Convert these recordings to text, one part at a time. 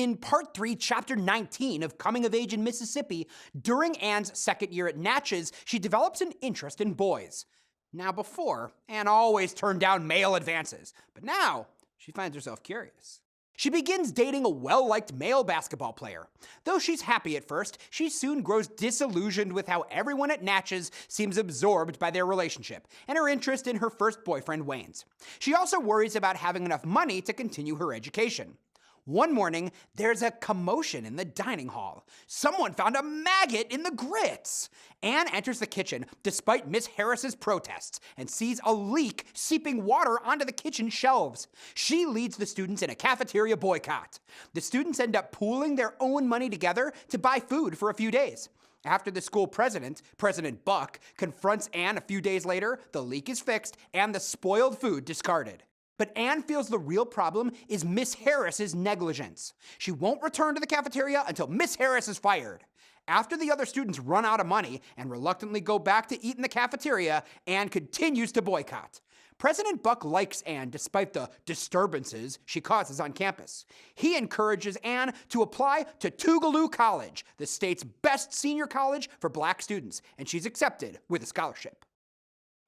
In Part 3, Chapter 19 of Coming of Age in Mississippi, during Anne's second year at Natchez, she develops an interest in boys. Now before, Anne always turned down male advances, but now she finds herself curious. She begins dating a well-liked male basketball player. Though she's happy at first, she soon grows disillusioned with how everyone at Natchez seems absorbed by their relationship, and her interest in her first boyfriend wanes. She also worries about having enough money to continue her education. One morning, there's a commotion in the dining hall. Someone found a maggot in the grits. Anne enters the kitchen despite Miss Harris's protests and sees a leak seeping water onto the kitchen shelves. She leads the students in a cafeteria boycott. The students end up pooling their own money together to buy food for a few days. After the school president, President Buck, confronts Anne a few days later, the leak is fixed and the spoiled food discarded. But Anne feels the real problem is Miss Harris's negligence. She won't return to the cafeteria until Miss Harris is fired. After the other students run out of money and reluctantly go back to eat in the cafeteria, Anne continues to boycott. President Buck likes Anne despite the disturbances she causes on campus. He encourages Anne to apply to Tougaloo College, the state's best senior college for black students, and she's accepted with a scholarship.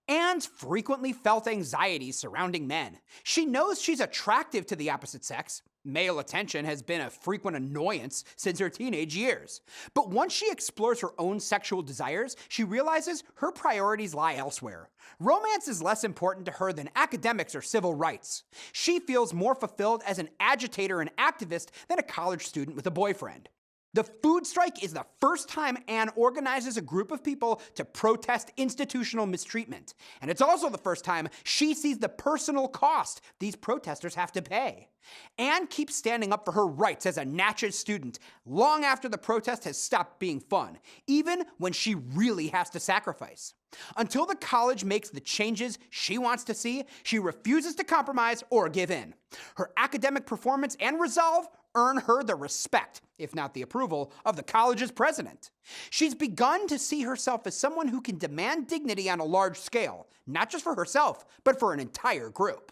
Anne's frequently felt anxieties surrounding men. She knows she's attractive to the opposite sex. Male attention has been a frequent annoyance since her teenage years. But once she explores her own sexual desires, she realizes her priorities lie elsewhere. Romance is less important to her than academics or civil rights. She feels more fulfilled as an agitator and activist than a college student with a boyfriend. The food strike is the first time Anne organizes a group of people to protest institutional mistreatment. And it's also the first time she sees the personal cost these protesters have to pay. Anne keeps standing up for her rights as a Natchez student long after the protest has stopped being fun, even when she really has to sacrifice. Until the college makes the changes she wants to see, she refuses to compromise or give in. Her academic performance and resolve earn her the respect, if not the approval, of the college's president. She's begun to see herself as someone who can demand dignity on a large scale, not just for herself, but for an entire group.